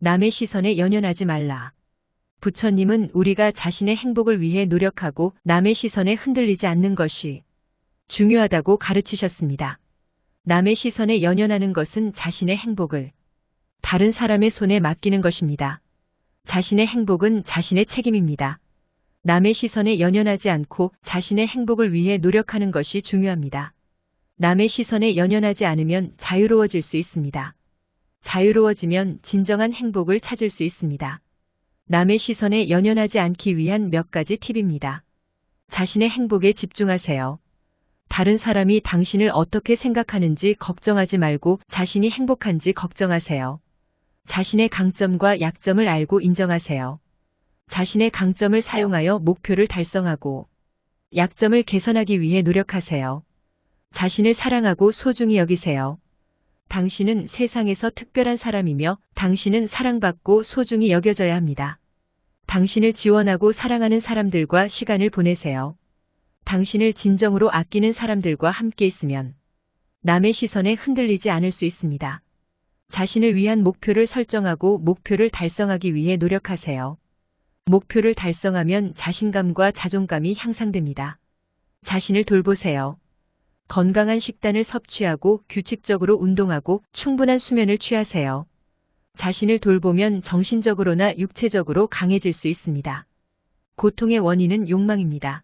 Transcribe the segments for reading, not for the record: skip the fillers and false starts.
남의 시선에 연연하지 말라. 부처님은 우리가 자신의 행복을 위해 노력하고 남의 시선에 흔들리지 않는 것이 중요하다고 가르치셨습니다. 남의 시선에 연연하는 것은 자신의 행복을 다른 사람의 손에 맡기는 것입니다. 자신의 행복은 자신의 책임입니다. 남의 시선에 연연하지 않고 자신의 행복을 위해 노력하는 것이 중요합니다. 남의 시선에 연연하지 않으면 자유로워질 수 있습니다. 자유로워지면 진정한 행복을 찾을 수 있습니다. 남의 시선에 연연하지 않기 위한 몇 가지 팁입니다. 자신의 행복에 집중하세요. 다른 사람이 당신을 어떻게 생각하는지 걱정하지 말고 자신이 행복한지 걱정하세요. 자신의 강점과 약점을 알고 인정하세요. 자신의 강점을 사용하여 목표를 달성하고 약점을 개선하기 위해 노력하세요. 자신을 사랑하고 소중히 여기세요. 당신은 세상에서 특별한 사람이며 당신은 사랑받고 소중히 여겨져야 합니다. 당신을 지원하고 사랑하는 사람들과 시간을 보내세요. 당신을 진정으로 아끼는 사람들과 함께 있으면 남의 시선에 흔들리지 않을 수 있습니다. 자신을 위한 목표를 설정하고 목표를 달성하기 위해 노력하세요. 목표를 달성하면 자신감과 자존감이 향상됩니다. 자신을 돌보세요. 건강한 식단을 섭취하고 규칙적으로 운동하고 충분한 수면을 취하세요. 자신을 돌보면 정신적으로나 육체적으로 강해질 수 있습니다. 고통의 원인은 욕망입니다.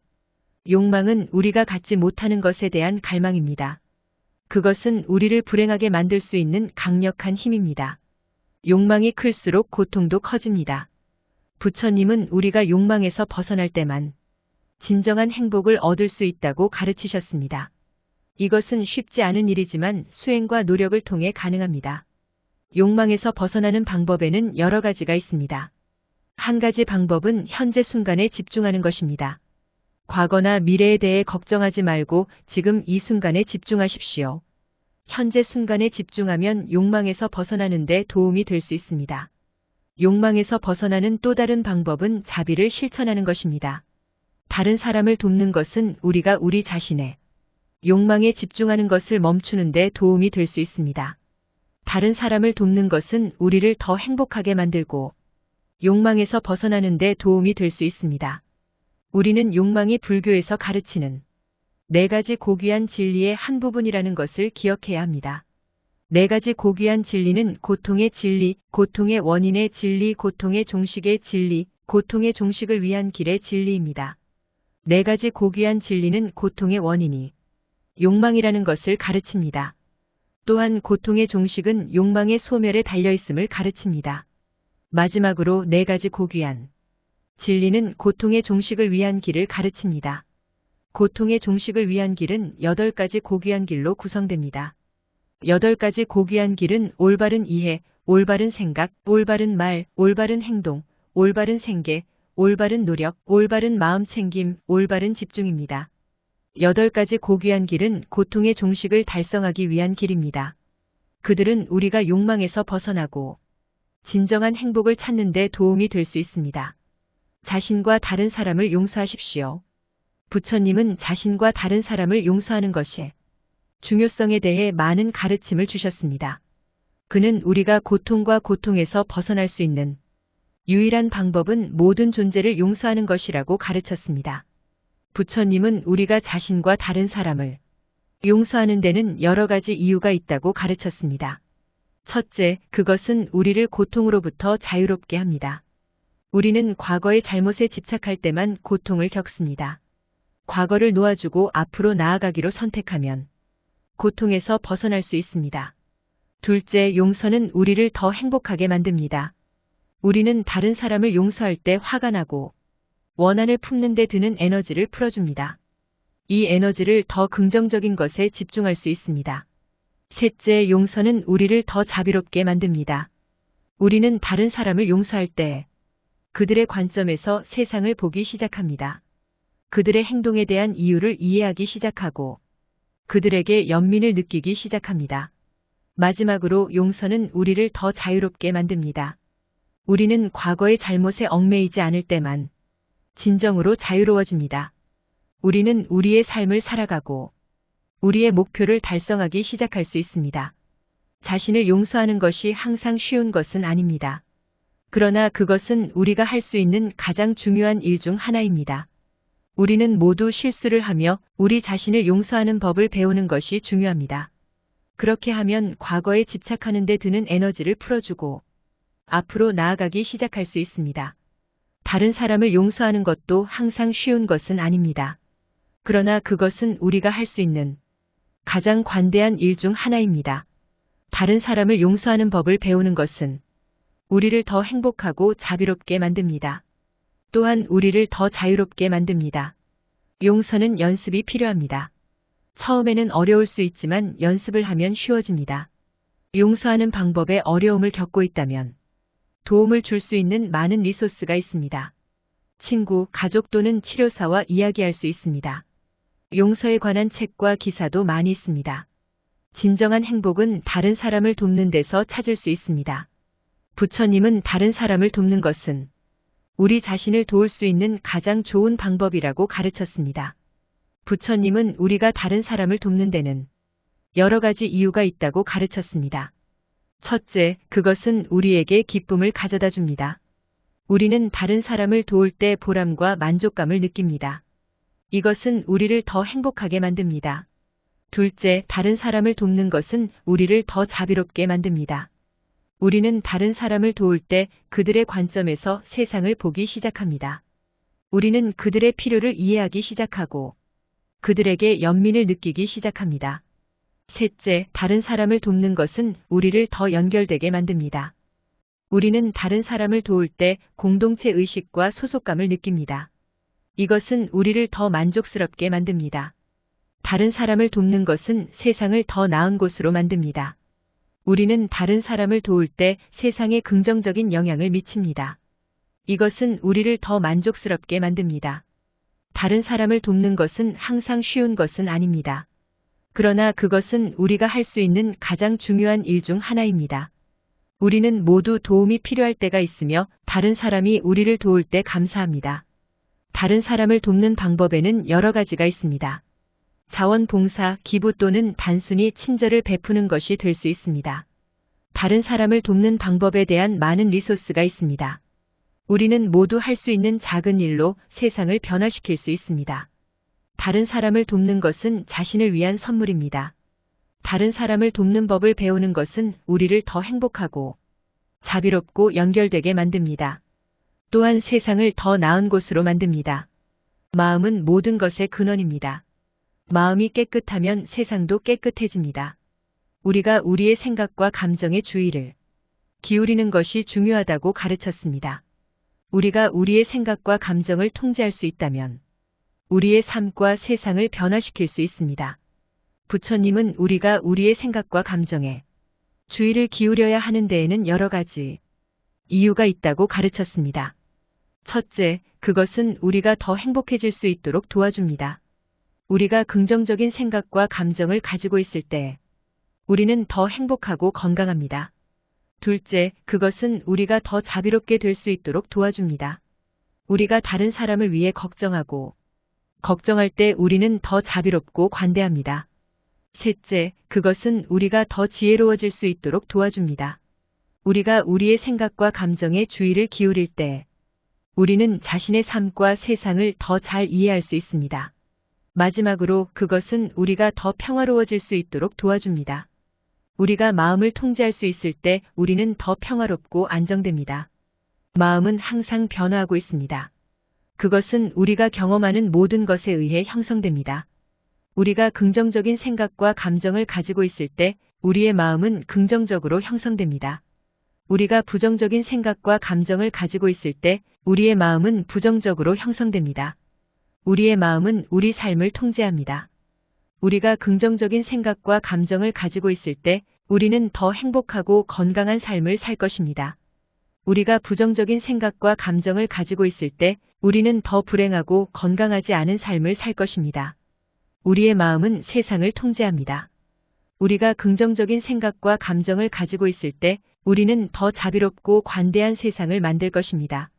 욕망은 우리가 갖지 못하는 것에 대한 갈망입니다. 그것은 우리를 불행하게 만들 수 있는 강력한 힘입니다. 욕망이 클수록 고통도 커집니다. 부처님은 우리가 욕망에서 벗어날 때만 진정한 행복을 얻을 수 있다고 가르치셨습니다. 이것은 쉽지 않은 일이지만 수행과 노력을 통해 가능합니다. 욕망에서 벗어나는 방법에는 여러 가지가 있습니다. 한 가지 방법은 현재 순간에 집중하는 것입니다. 과거나 미래에 대해 걱정하지 말고 지금 이 순간에 집중하십시오. 현재 순간에 집중하면 욕망에서 벗어나는 데 도움이 될 수 있습니다. 욕망에서 벗어나는 또 다른 방법은 자비를 실천하는 것입니다. 다른 사람을 돕는 것은 우리가 우리 자신의 욕망에 집중하는 것을 멈추는 데 도움이 될 수 있습니다. 다른 사람을 돕는 것은 우리를 더 행복하게 만들고 욕망에서 벗어나는 데 도움이 될 수 있습니다. 우리는 욕망이 불교에서 가르치는 4가지 고귀한 진리의 한 부분이라는 것을 기억해야 합니다. 4가지 고귀한 진리는 고통의 진리, 고통의 원인의 진리, 고통의 종식의 진리, 고통의 종식을 위한 길의 진리입니다. 4가지 고귀한 진리는 고통의 원인이 욕망이라는 것을 가르칩니다. 또한 고통의 종식은 욕망의 소멸에 달려있음을 가르칩니다. 마지막으로 4가지 고귀한 진리는 고통의 종식을 위한 길을 가르칩니다. 고통의 종식을 위한 길은 8가지 고귀한 길로 구성됩니다. 8가지 고귀한 길은 올바른 이해, 올바른 생각, 올바른 말, 올바른 행동, 올바른 생계, 올바른 노력, 올바른 마음 챙김, 올바른 집중입니다. 8가지 고귀한 길은 고통의 종식을 달성하기 위한 길입니다. 그들은 우리가 욕망에서 벗어나고 진정한 행복을 찾는 데 도움이 될 수 있습니다. 자신과 다른 사람을 용서하십시오. 부처님은 자신과 다른 사람을 용서하는 것의 중요성에 대해 많은 가르침을 주셨습니다. 그는 우리가 고통과 고통에서 벗어날 수 있는 유일한 방법은 모든 존재를 용서하는 것이라고 가르쳤습니다. 부처님은 우리가 자신과 다른 사람을 용서하는 데는 여러 가지 이유가 있다고 가르쳤습니다. 첫째, 그것은 우리를 고통으로부터 자유롭게 합니다. 우리는 과거의 잘못에 집착할 때만 고통을 겪습니다. 과거를 놓아주고 앞으로 나아가기로 선택하면 고통에서 벗어날 수 있습니다. 둘째, 용서는 우리를 더 행복하게 만듭니다. 우리는 다른 사람을 용서할 때 화가 나고 원한을 품는 데 드는 에너지를 풀어줍니다. 이 에너지를 더 긍정적인 것에 집중할 수 있습니다. 셋째, 용서는 우리를 더 자비롭게 만듭니다. 우리는 다른 사람을 용서할 때 그들의 관점에서 세상을 보기 시작합니다. 그들의 행동에 대한 이유를 이해하기 시작하고 그들에게 연민을 느끼기 시작합니다. 마지막으로 용서는 우리를 더 자유롭게 만듭니다. 우리는 과거의 잘못에 얽매이지 않을 때만 진정으로 자유로워집니다. 우리는 우리의 삶을 살아가고 우리의 목표를 달성하기 시작할 수 있습니다. 자신을 용서하는 것이 항상 쉬운 것은 아닙니다. 그러나 그것은 우리가 할 수 있는 가장 중요한 일 중 하나입니다. 우리는 모두 실수를 하며 우리 자신을 용서하는 법을 배우는 것이 중요합니다. 그렇게 하면 과거에 집착하는 데 드는 에너지를 풀어주고 앞으로 나아가기 시작할 수 있습니다. 다른 사람을 용서하는 것도 항상 쉬운 것은 아닙니다. 그러나 그것은 우리가 할 수 있는 가장 관대한 일 중 하나입니다. 다른 사람을 용서하는 법을 배우는 것은 우리를 더 행복하고 자비롭게 만듭니다. 또한 우리를 더 자유롭게 만듭니다. 용서는 연습이 필요합니다. 처음에는 어려울 수 있지만 연습을 하면 쉬워집니다. 용서하는 방법에 어려움을 겪고 있다면 도움을 줄 수 있는 많은 리소스가 있습니다. 친구, 가족 또는 치료사와 이야기할 수 있습니다. 용서에 관한 책과 기사도 많이 있습니다. 진정한 행복은 다른 사람을 돕는 데서 찾을 수 있습니다. 부처님은 다른 사람을 돕는 것은 우리 자신을 도울 수 있는 가장 좋은 방법이라고 가르쳤습니다. 부처님은 우리가 다른 사람을 돕는 데는 여러 가지 이유가 있다고 가르쳤습니다. 첫째, 그것은 우리에게 기쁨을 가져다 줍니다. 우리는 다른 사람을 도울 때 보람과 만족감을 느낍니다. 이것은 우리를 더 행복하게 만듭니다. 둘째, 다른 사람을 돕는 것은 우리를 더 자비롭게 만듭니다. 우리는 다른 사람을 도울 때 그들의 관점에서 세상을 보기 시작합니다. 우리는 그들의 필요를 이해하기 시작하고 그들에게 연민을 느끼기 시작합니다. 셋째, 다른 사람을 돕는 것은 우리를 더 연결되게 만듭니다. 우리는 다른 사람을 도울 때 공동체 의식과 소속감을 느낍니다. 이것은 우리를 더 만족스럽게 만듭니다. 다른 사람을 돕는 것은 세상을 더 나은 곳으로 만듭니다. 우리는 다른 사람을 도울 때 세상에 긍정적인 영향을 미칩니다. 이것은 우리를 더 만족스럽게 만듭니다. 다른 사람을 돕는 것은 항상 쉬운 것은 아닙니다. 그러나 그것은 우리가 할 수 있는 가장 중요한 일 중 하나입니다. 우리는 모두 도움이 필요할 때가 있으며 다른 사람이 우리를 도울 때 감사합니다. 다른 사람을 돕는 방법에는 여러 가지가 있습니다. 자원봉사, 기부 또는 단순히 친절을 베푸는 것이 될 수 있습니다. 다른 사람을 돕는 방법에 대한 많은 리소스가 있습니다. 우리는 모두 할 수 있는 작은 일로 세상을 변화시킬 수 있습니다. 다른 사람을 돕는 것은 자신을 위한 선물입니다. 다른 사람을 돕는 법을 배우는 것은 우리를 더 행복하고 자비롭고 연결되게 만듭니다. 또한 세상을 더 나은 곳으로 만듭니다. 마음은 모든 것의 근원입니다. 마음이 깨끗하면 세상도 깨끗해집니다. 우리가 우리의 생각과 감정에 주의를 기울이는 것이 중요하다고 가르쳤습니다. 우리가 우리의 생각과 감정을 통제할 수 있다면 우리의 삶과 세상을 변화시킬 수 있습니다. 부처님은 우리가 우리의 생각과 감정에 주의를 기울여야 하는 데에는 여러 가지 이유가 있다고 가르쳤습니다. 첫째, 그것은 우리가 더 행복해질 수 있도록 도와줍니다. 우리가 긍정적인 생각과 감정을 가지고 있을 때 우리는 더 행복하고 건강합니다. 둘째, 그것은 우리가 더 자비롭게 될 수 있도록 도와줍니다. 우리가 다른 사람을 위해 걱정할 때 우리는 더 자비롭고 관대합니다. 셋째, 그것은 우리가 더 지혜로워질 수 있도록 도와줍니다. 우리가 우리의 생각과 감정에 주의를 기울일 때 우리는 자신의 삶과 세상을 더 잘 이해할 수 있습니다. 마지막으로 그것은 우리가 더 평화로워질 수 있도록 도와줍니다. 우리가 마음을 통제할 수 있을 때 우리는 더 평화롭고 안정됩니다. 마음은 항상 변화하고 있습니다. 그것은 우리가 경험하는 모든 것에 의해 형성됩니다. 우리가 긍정적인 생각과 감정을 가지고 있을 때 우리의 마음은 긍정적으로 형성됩니다. 우리가 부정적인 생각과 감정을 가지고 있을 때 우리의 마음은 부정적으로 형성됩니다. 우리의 마음은 우리 삶을 통제합니다. 우리가 긍정적인 생각과 감정을 가지고 있을 때 우리는 더 행복하고 건강한 삶을 살 것입니다. 우리가 부정적인 생각과 감정을 가지고 있을 때 우리는 더 불행하고 건강하지 않은 삶을 살 것입니다. 우리의 마음은 세상을 통제합니다. 우리가 긍정적인 생각과 감정을 가지고 있을 때 우리는 더 자비롭고 관대한 세상을 만들 것입니다.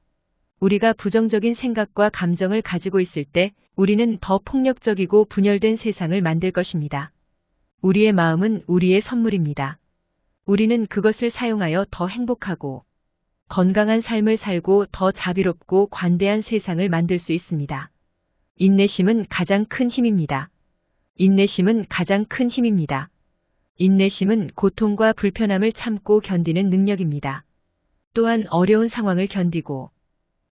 우리가 부정적인 생각과 감정을 가지고 있을 때 우리는 더 폭력적이고 분열된 세상을 만들 것입니다. 우리의 마음은 우리의 선물입니다. 우리는 그것을 사용하여 더 행복하고 건강한 삶을 살고 더 자비롭고 관대한 세상을 만들 수 있습니다. 인내심은 가장 큰 힘입니다. 인내심은 가장 큰 힘입니다. 인내심은 고통과 불편함을 참고 견디는 능력입니다. 또한 어려운 상황을 견디고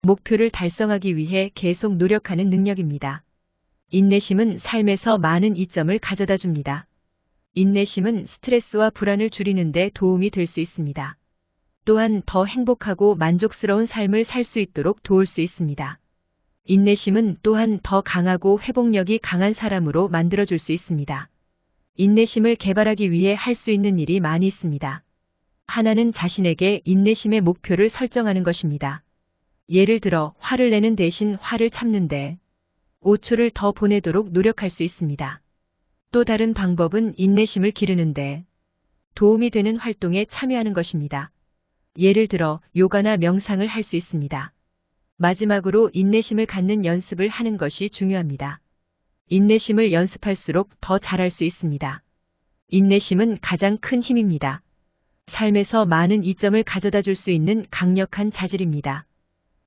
목표를 달성하기 위해 계속 노력하는 능력입니다. 인내심은 삶에서 많은 이점을 가져다 줍니다. 인내심은 스트레스와 불안을 줄이는 데 도움이 될 수 있습니다. 또한 더 행복하고 만족스러운 삶을 살 수 있도록 도울 수 있습니다. 인내심은 또한 더 강하고 회복력이 강한 사람으로 만들어줄 수 있습니다. 인내심을 개발하기 위해 할 수 있는 일이 많이 있습니다. 하나는 자신에게 인내심의 목표를 설정하는 것입니다. 예를 들어 화를 내는 대신 화를 참는데 5초를 더 보내도록 노력할 수 있습니다. 또 다른 방법은 인내심을 기르는데 도움이 되는 활동에 참여하는 것입니다. 예를 들어 요가나 명상을 할 수 있습니다. 마지막으로 인내심을 갖는 연습을 하는 것이 중요합니다. 인내심을 연습할수록 더 잘할 수 있습니다. 인내심은 가장 큰 힘입니다. 삶에서 많은 이점을 가져다 줄 수 있는 강력한 자질입니다.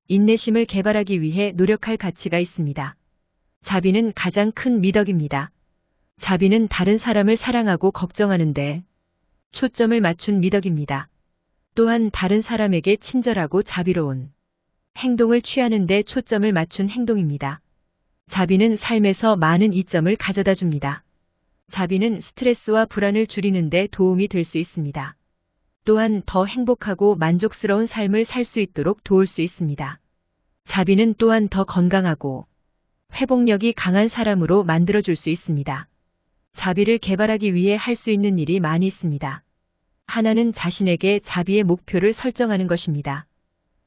인내심을 개발하기 위해 노력할 가치가 있습니다. 자비는 가장 큰 미덕입니다. 자비는 다른 사람을 사랑하고 걱정하는데 초점을 맞춘 미덕입니다. 또한 다른 사람에게 친절하고 자비로운 행동을 취하는 데 초점을 맞춘 행동입니다. 자비는 삶에서 많은 이점을 가져다 줍니다. 자비는 스트레스와 불안을 줄이는 데 도움이 될 수 있습니다. 또한 더 행복하고 만족스러운 삶을 살 수 있도록 도울 수 있습니다. 자비는 또한 더 건강하고 회복력이 강한 사람으로 만들어줄 수 있습니다. 자비를 개발하기 위해 할 수 있는 일이 많이 있습니다. 하나는 자신에게 자비의 목표를 설정하는 것입니다.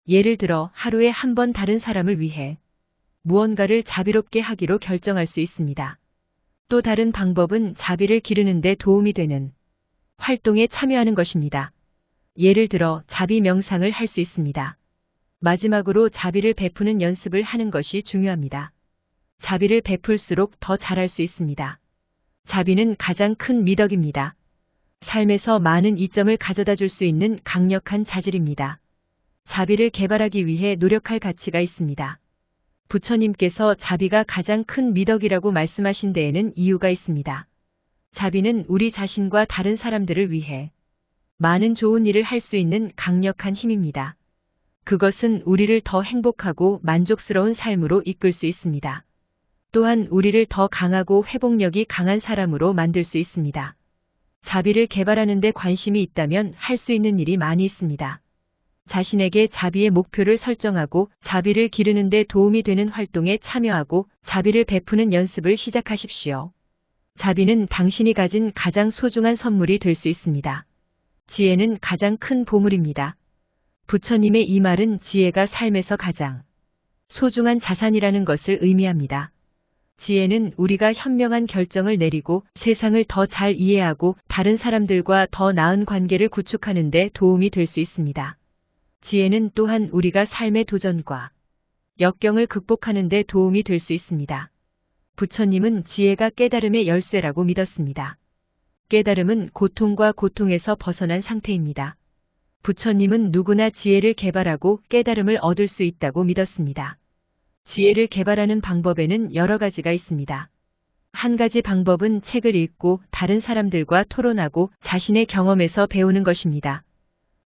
예를 들어 하루에 한 번 다른 사람을 위해 무언가를 자비롭게 하기로 결정할 수 있습니다. 또 다른 방법은 자비를 기르는 데 도움이 되는 활동에 참여하는 것입니다. 예를 들어 자비 명상을 할 수 있습니다. 마지막으로 자비를 베푸는 연습을 하는 것이 중요합니다. 자비를 베풀수록 더 잘할 수 있습니다. 자비는 가장 큰 미덕입니다. 삶에서 많은 이점을 가져다 줄 수 있는 강력한 자질입니다. 자비를 개발하기 위해 노력할 가치가 있습니다. 부처님께서 자비가 가장 큰 미덕이라고 말씀하신 데에는 이유가 있습니다. 자비는 우리 자신과 다른 사람들을 위해 많은 좋은 일을 할 수 있는 강력한 힘입니다. 그것은 우리를 더 행복하고 만족스러운 삶으로 이끌 수 있습니다. 또한 우리를 더 강하고 회복력이 강한 사람으로 만들 수 있습니다. 자비를 개발하는 데 관심이 있다면 할 수 있는 일이 많이 있습니다. 자신에게 자비의 목표를 설정하고 자비를 기르는 데 도움이 되는 활동에 참여하고 자비를 베푸는 연습을 시작하십시오. 자비는 당신이 가진 가장 소중한 선물이 될 수 있습니다. 지혜는 가장 큰 보물입니다. 부처님의 이 말은 지혜가 삶에서 가장 소중한 자산이라는 것을 의미합니다. 지혜는 우리가 현명한 결정을 내리고 세상을 더 잘 이해하고 다른 사람들과 더 나은 관계를 구축하는 데 도움이 될 수 있습니다. 지혜는 또한 우리가 삶의 도전과 역경을 극복하는 데 도움이 될 수 있습니다. 부처님은 지혜가 깨달음의 열쇠라고 믿었습니다. 깨달음은 고통과 고통에서 벗어난 상태입니다. 부처님은 누구나 지혜를 개발하고 깨달음을 얻을 수 있다고 믿었습니다. 지혜를 개발하는 방법에는 여러 가지가 있습니다. 한 가지 방법은 책을 읽고 다른 사람들과 토론하고 자신의 경험에서 배우는 것입니다.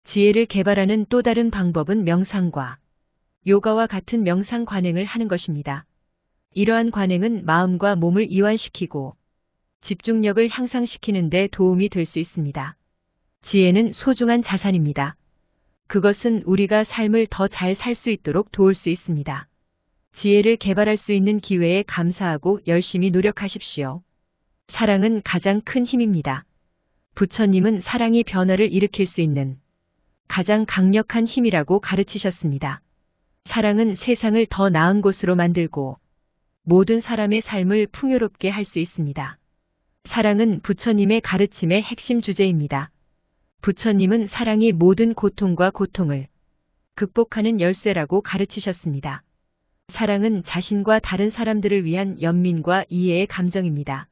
지혜를 개발하는 또 다른 방법은 명상과 요가와 같은 명상 관행을 하는 것입니다. 이러한 관행은 마음과 몸을 이완시키고 집중력을 향상시키는 데 도움이 될 수 있습니다. 지혜는 소중한 자산입니다. 그것은 우리가 삶을 더 잘 살 수 있도록 도울 수 있습니다. 지혜를 개발할 수 있는 기회에 감사하고 열심히 노력하십시오. 사랑은 가장 큰 힘입니다. 부처님은 사랑이 변화를 일으킬 수 있는 가장 강력한 힘이라고 가르치셨습니다. 사랑은 세상을 더 나은 곳으로 만들고 모든 사람의 삶을 풍요롭게 할 수 있습니다. 사랑은 부처님의 가르침의 핵심 주제입니다. 부처님은 사랑이 모든 고통과 고통을 극복하는 열쇠라고 가르치셨습니다. 사랑은 자신과 다른 사람들을 위한 연민과 이해의 감정입니다.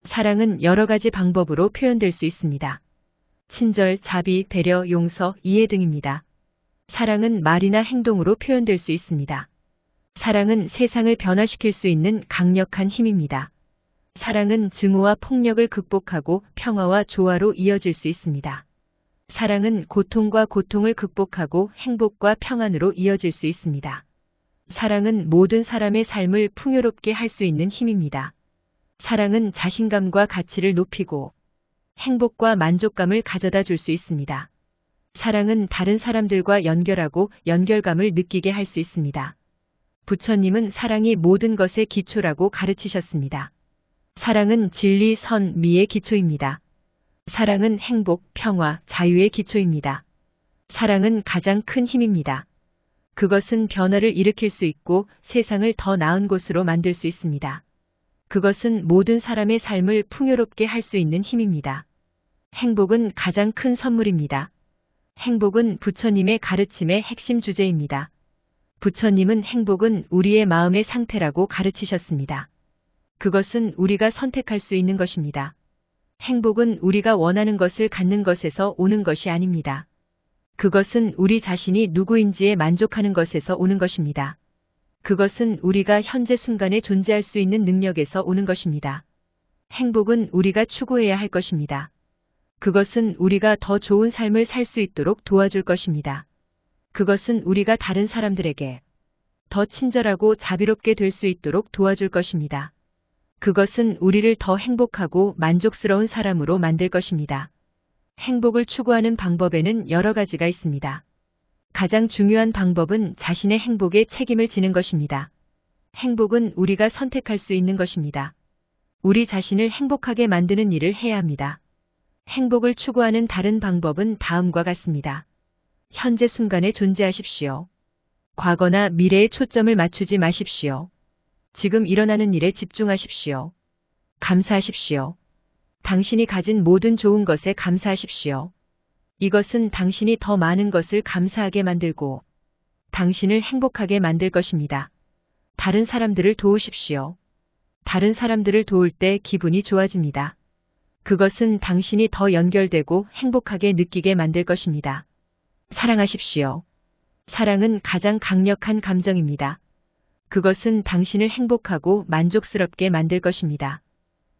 사랑은 여러 가지 방법으로 표현될 수 있습니다. 친절, 자비, 배려, 용서, 이해 등입니다. 사랑은 말이나 행동으로 표현될 수 있습니다. 사랑은 세상을 변화시킬 수 있는 강력한 힘입니다. 사랑은 증오와 폭력을 극복하고 평화와 조화로 이어질 수 있습니다. 사랑은 고통과 고통을 극복하고 행복과 평안으로 이어질 수 있습니다. 사랑은 모든 사람의 삶을 풍요롭게 할 수 있는 힘입니다. 사랑은 자신감과 가치를 높이고 행복과 만족감을 가져다 줄 수 있습니다. 사랑은 다른 사람들과 연결하고 연결감을 느끼게 할 수 있습니다. 부처님은 사랑이 모든 것의 기초라고 가르치셨습니다. 사랑은 진리, 선, 미의 기초입니다. 사랑은 행복, 평화, 자유의 기초입니다. 사랑은 가장 큰 힘입니다. 그것은 변화를 일으킬 수 있고 세상을 더 나은 곳으로 만들 수 있습니다. 그것은 모든 사람의 삶을 풍요롭게 할 수 있는 힘입니다. 행복은 가장 큰 선물입니다. 행복은 부처님의 가르침의 핵심 주제입니다. 부처님은 행복은 우리의 마음의 상태라고 가르치셨습니다. 그것은 우리가 선택할 수 있는 것입니다. 행복은 우리가 원하는 것을 갖는 것에서 오는 것이 아닙니다. 그것은 우리 자신이 누구인지에 만족하는 것에서 오는 것입니다. 그것은 우리가 현재 순간에 존재할 수 있는 능력에서 오는 것입니다. 행복은 우리가 추구해야 할 것입니다. 그것은 우리가 더 좋은 삶을 살 수 있도록 도와줄 것입니다. 그것은 우리가 다른 사람들에게 더 친절하고 자비롭게 될 수 있도록 도와줄 것입니다. 그것은 우리를 더 행복하고 만족스러운 사람으로 만들 것입니다. 행복을 추구하는 방법에는 여러 가지가 있습니다. 가장 중요한 방법은 자신의 행복에 책임을 지는 것입니다. 행복은 우리가 선택할 수 있는 것입니다. 우리 자신을 행복하게 만드는 일을 해야 합니다. 행복을 추구하는 다른 방법은 다음과 같습니다. 현재 순간에 존재하십시오. 과거나 미래에 초점을 맞추지 마십시오. 지금 일어나는 일에 집중하십시오. 감사하십시오. 당신이 가진 모든 좋은 것에 감사하십시오. 이것은 당신이 더 많은 것을 감사하게 만들고 당신을 행복하게 만들 것입니다. 다른 사람들을 도우십시오. 다른 사람들을 도울 때 기분이 좋아집니다. 그것은 당신이 더 연결되고 행복하게 느끼게 만들 것입니다. 사랑하십시오. 사랑은 가장 강력한 감정입니다. 그것은 당신을 행복하고 만족스럽게 만들 것입니다.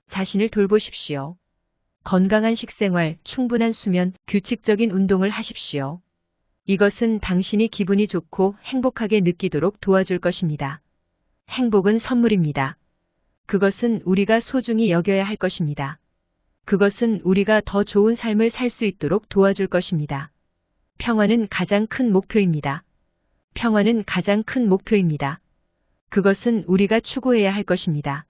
자신을 돌보십시오. 건강한 식생활, 충분한 수면, 규칙적인 운동을 하십시오. 이것은 당신이 기분이 좋고 행복하게 느끼도록 도와줄 것입니다. 행복은 선물입니다. 그것은 우리가 소중히 여겨야 할 것입니다. 그것은 우리가 더 좋은 삶을 살 수 있도록 도와줄 것입니다. 평화는 가장 큰 목표입니다. 평화는 가장 큰 목표입니다. 그것은 우리가 추구해야 할 것입니다.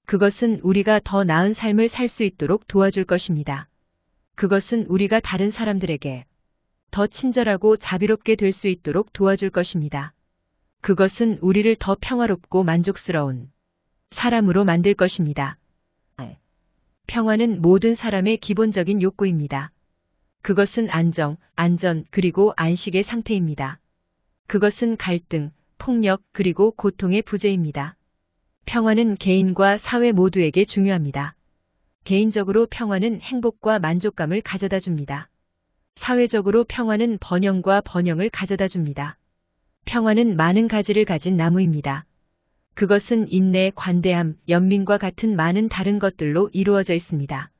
그것은 우리가 더 나은 삶을 살 수 있도록 도와줄 것입니다. 그것은 우리가 다른 사람들에게 더 친절하고 자비롭게 될 수 있도록 도와줄 것입니다. 그것은 우리를 더 평화롭고 만족스러운 사람으로 만들 것입니다. 평화는 모든 사람의 기본적인 욕구입니다. 그것은 안정, 안전, 그리고 안식의 상태입니다. 그것은 갈등, 폭력, 그리고 고통의 부재입니다. 평화는 개인과 사회 모두에게 중요합니다. 개인적으로 평화는 행복과 만족감을 가져다 줍니다. 사회적으로 평화는 번영과 번영을 가져다 줍니다. 평화는 많은 가지를 가진 나무입니다. 그것은 인내, 관대함, 연민과 같은 많은 다른 것들로 이루어져 있습니다.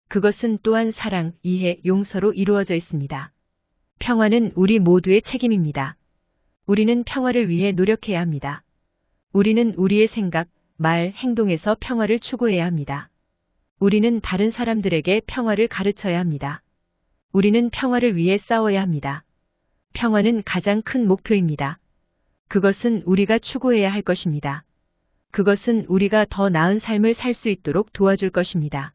그것은 또한 사랑, 이해, 용서로 이루어져 있습니다. 평화는 우리 모두의 책임입니다. 우리는 평화를 위해 노력해야 합니다. 우리는 우리의 생각, 말, 행동에서 평화를 추구해야 합니다. 우리는 다른 사람들에게 평화를 가르쳐야 합니다. 우리는 평화를 위해 싸워야 합니다. 평화는 가장 큰 목표입니다. 그것은 우리가 추구해야 할 것입니다. 그것은 우리가 더 나은 삶을 살 수 있도록 도와줄 것입니다.